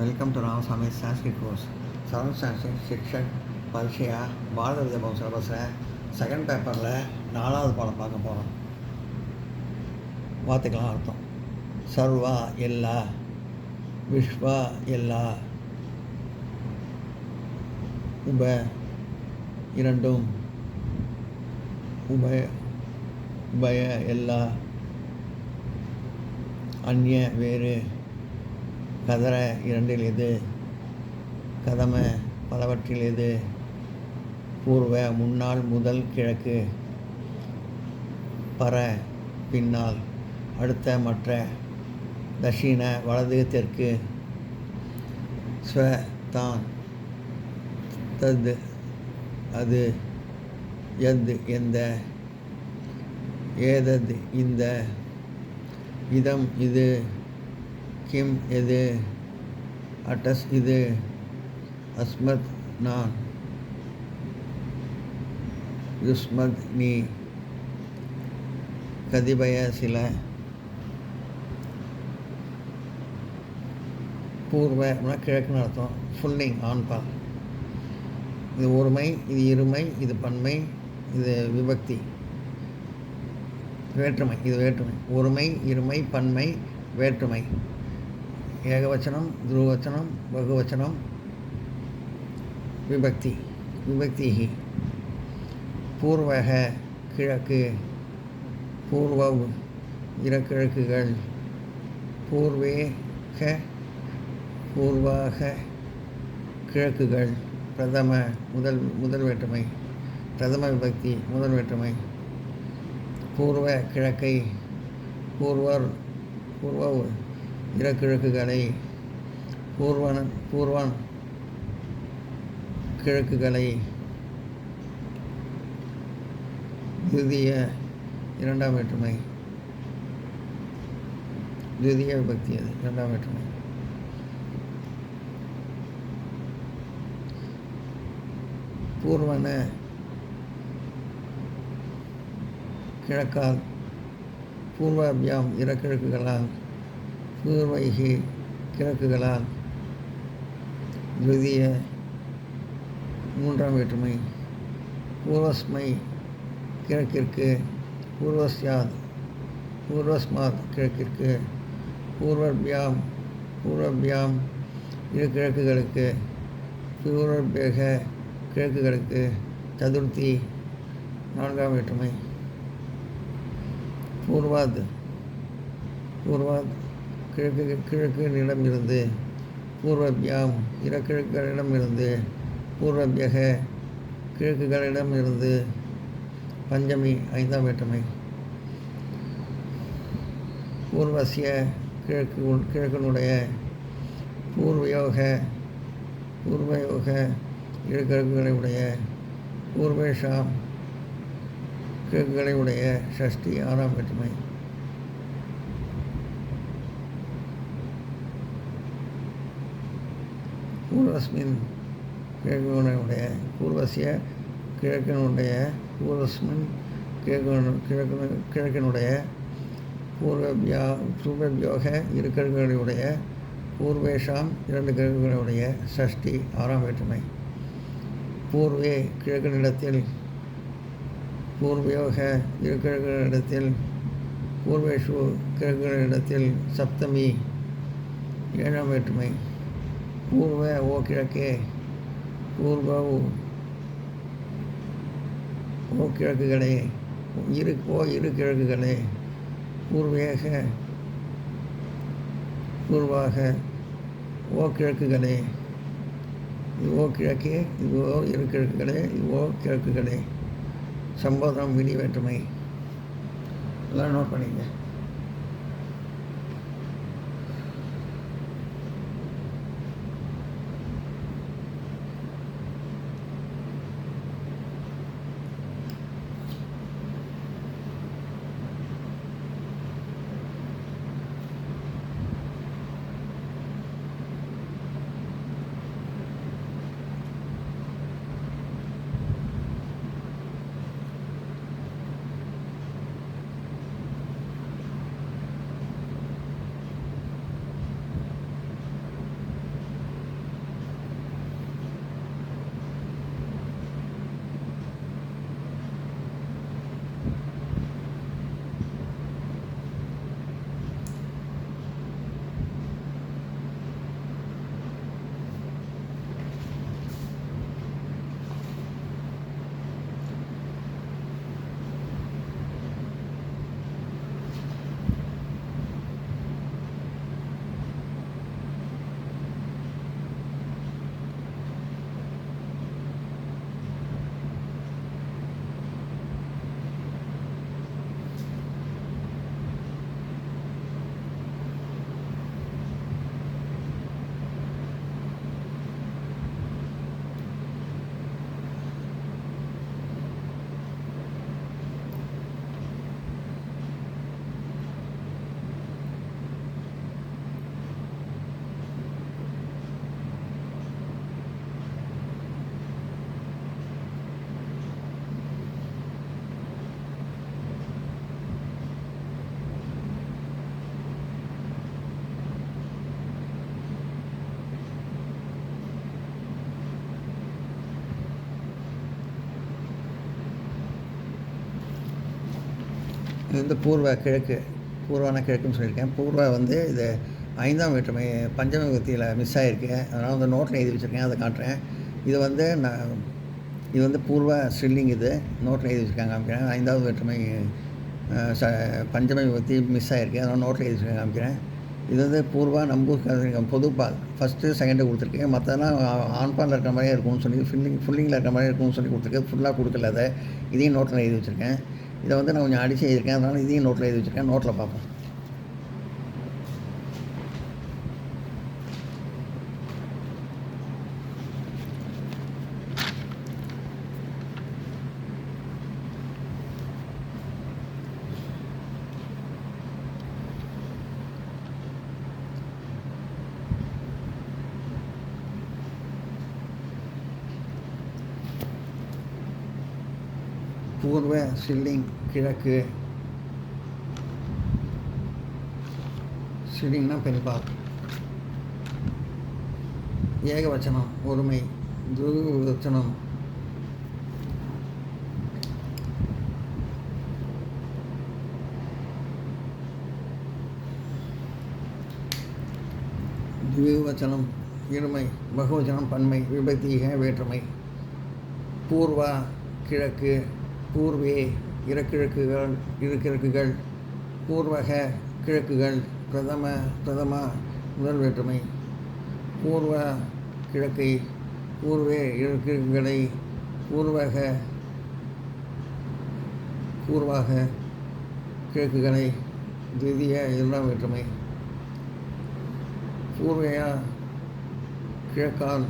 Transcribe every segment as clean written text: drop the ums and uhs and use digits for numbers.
Welcome to Ramasamy Sanskrit course. Seventh standard Shikshak பரிட்சையா பாரத வித்யாபவன் சிலபஸில் second பேப்பரில் 4வது பாடம் பார்க்க போகிறோம். வார்த்தைக்கெல்லாம் அர்த்தம். சர்வா எல்லா, விஸ்வா எல்லா, உப இரண்டும், உபய எல்லா, அந்நிய வேறு, கதர இரண்டில் எது, கதம பலவற்றில் எது, பூர்வ முன்னால் முதல் கிழக்கு, பர பின்னால் அடுத்த மற்ற, தட்சிண வலது தெற்கு, ஸ்வ தான், தத் அது, யத் எந்த, ஏதத் இந்த, இதம் இது, கிம் எது, அட்டஸ் இது, அஸ்மத் நான், யுஸ்மத் நீ, கதிபய சில. பூர்வ கிழக்குன்னு அர்த்தம். ஃபுல்லிங் ஆண்பால். இது ஒருமை, இது இருமை, இது பன்மை, இது விபக்தி. வேற்றுமை, இது வேற்றுமை. ஒருமை, இருமை, பன்மை, வேற்றுமை. ஏகவச்சனம், துருவச்சனம், பகுவச்சனம், விபக்தி, விபக்திஹி. பூர்வக கிழக்கு, பூர்வவ் இரக்கிழக்குகள், பூர்வேக பூர்வாக கிழக்குகள், பிரதம முதல் வேற்றுமை, பிரதம விபக்தி முதல் வேற்றுமை. பூர்வ கிழக்கை, பூர்வவ் இரக்கிழக்குகளை, பூர்வன் கிழக்குகளை. துதிய இரண்டாம் வேற்றுமை, துதிய விபக்தி அது இரண்டாம் வேற்றுமை. பூர்வன கிழக்கால், பூர்வாபியாம் இரக்கிழக்குகளால், பூர்வைகி கிழக்குகளால். துதிய மூன்றாம் வேற்றுமை. பூர்வஸ்மை கிழக்கிற்கு, பூர்வஸ்யாத் பூர்வஸ்மாத் கிழக்கிற்கு, பூர்வபியாம் இரு கிழக்குகளுக்கு, பூர்வபியக கிழக்குகளுக்கு. சதுர்த்தி நான்காம் வேற்றுமை. பூர்வாத் கிழக்கு நிலமிருந்து, பூர்வபியாம் இரக்கிழக்குகளிடமிருந்து, பூர்வபியக கிழக்குகளிடமிருந்து. பஞ்சமி ஐந்தாம் வேற்றுமை. பூர்வசிய கிழக்கினுடைய, பூர்வயோக இரு கிழக்குகளை உடைய, பூர்வேஷாம் கிழக்குகளை உடைய. ஷஷ்டி ஆறாம் வேற்றுமை. பூர்வஸ்மின் கிழக்கினுடைய, பூர்வசிய கிழக்கினுடைய, பூர்வஸ்மின் கிழக்கினுடைய, பூர்வபியோக இரு கிழக்குகளுடைய, பூர்வேஷாம் இரண்டு கிழக்குகளுடைய. ஷஷ்டி ஆறாம் வேற்றுமை. பூர்வே கிழக்கினிடத்தில், பூர்வயோக இரு கிழக்குகளிடத்தில், பூர்வேஷு கிழக்குகளிடத்தில். சப்தமி ஏழாம் வேற்றுமை. பூர்வ ஓ கிழக்கே, பூர்வ ஓ கிழக்குகளே, இரு கிழக்குகளே. பூர்வேக பூர்வாக ஓ கிழக்குகளே, இது ஓ கிழக்கே, இது ஓ இரு கிழக்குகளே, இது ஓ கிழக்குகளே. சம்போதனம் விதி வேற்றுமை. எல்லாம் நோட் பண்ணிங்க. இது வந்து பூர்வ கிழக்கு, பூர்வான கிழக்குன்னு சொல்லியிருக்கேன். பூர்வ வந்து இது 5ஆம் வேற்றுமை பஞ்சம விபக்தியில் மிஸ் ஆகிருக்கு. அதனால் வந்து நோட்டில் எழுதி வச்சுருக்கேன், அதை காட்டுறேன். இது வந்து இது வந்து பூர்வ ஸ்ட்ரில்லிங். இது நோட்டில் எழுதி வச்சுருக்காங்க, காமிக்கிறேன். 5வது வேற்றுமை பஞ்சம விபக்தி மிஸ் ஆகிருக்கு, அதனால் நோட்டில் எழுதி வச்சுருக்காங்க, காமிக்கிறேன். இது வந்து பூர்வா நம்பூர் பொதுப்பால் ஃபஸ்ட்டு செகண்டு கொடுத்துருக்கேன். மற்றதெல்லாம் ஆண்பாலில் இருக்கிற மாதிரியே இருக்கும்னு சொல்லி ஃபுல்லிங்கில் இருக்கிற மாதிரி இருக்கும்னு சொல்லி கொடுத்துருக்கேன். ஃபுல்லாக கொடுக்கல. அதை இதையும் நோட்டில் எழுதி வச்சுருக்கேன். இதை வந்து நான் கொஞ்சம் அடித்து எழுதியிருக்கேன், அதனால் இதையும் நோட்டில் எழுதி வச்சுருக்கேன். நோட்டில் பார்ப்போம். பூர்வ ஸ்ட்ரில்லிங் கிழக்கு. ஸ்ட்ரில்லிங்னா பெண்பால். ஏகவச்சனம் ஒருமை. துருவச்சனம் திவிவச்சனம் இருமை. பகுவச்சனம் பன்மை. விபக்திக வேற்றுமை. பூர்வா கிழக்கு. பூர்வே இருக்கிழக்குகள் இருக்கிழக்குகள். பூர்வக கிழக்குகள். பிரதமா முதல் வேற்றுமை. பூர்வ கிழக்கை. பூர்வே இருக்கிழக்குகளை. பூர்வாக கிழக்குகளை. திவிதிய இரண்டாம் வேற்றுமை. பூர்வையா கிழக்கால்.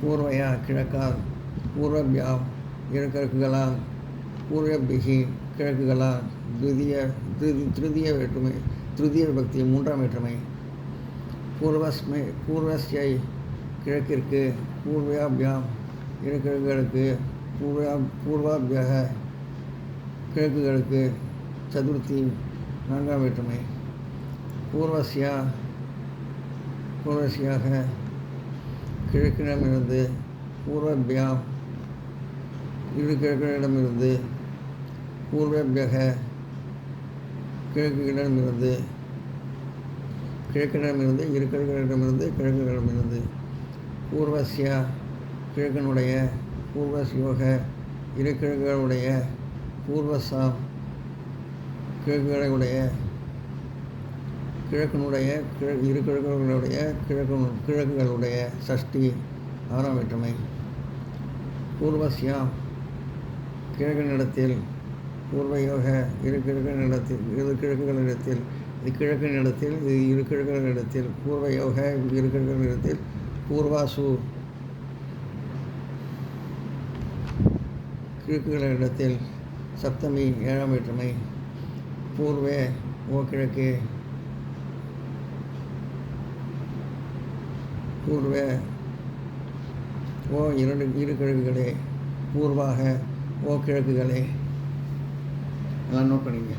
பூர்வையா கிழக்கால். பூர்வபியாம் இருக்கிழக்குகளால். பூர்வபிகி கிழக்குகளால். திருதிய வேற்றுமை. திருதிய விபக்தி மூன்றாம் வேற்றுமை. பூர்வஸ்யை கிழக்கிற்கு. பூர்வாபியாம் இருக்கிழக்குகளுக்கு. பூர்வாபியாக கிழக்குகளுக்கு. சதுர்த்தி நான்காம் வேற்றுமை. பூர்வசியாக கிழக்கிடமிருந்து. பூர்வபியாம் இரு கிழக்கிடமிருந்து. பூர்வபியக கிழக்குகளிடமிருந்து. கிழக்கிடமிருந்து இரு கிழக்கிடமிருந்து. கிழக்குகளிடமிருந்து. பூர்வசியா கிழக்கனுடைய. பூர்வசியோக இரு கிழக்குகளுடைய. பூர்வசாம் கிழக்குகளுடைய. கிழக்கனுடைய இரு கிழக்குகளுடைய. கிழக்குகளுடைய. சஷ்டி ஆறாம் வேற்றுமை. பூர்வசியாம் கிழக்கனிடத்தில். பூர்வயோக இரு கிழக்குகளிடத்தில். இது கிழக்கனிடத்தில். இது இரு கிழக்குகளிடத்தில். பூர்வயோக இரு கிழக்குகளிடத்தில். பூர்வாசு கிழக்குகளிடத்தில். சப்தமி ஏழாம் வேற்றுமை. பூர்வே ஓ கிழக்கு. பூர்வே ஓ இரு கிழக்குகளே. பூர்வாக ஓ கிழக்குகளே. அதெல்லாம் நோட் பண்ணிங்க.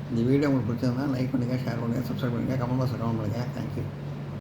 இந்த வீடியோ உங்களுக்கு பிடிச்சிருந்தா லைக் பண்ணுங்கள், ஷேர் பண்ணுங்கள், சப்ஸ்கிரைப் பண்ணுங்கள், கமெண்ட் பாக்ஸில் கமெண்ட் பண்ணுங்கள். தேங்க்யூ.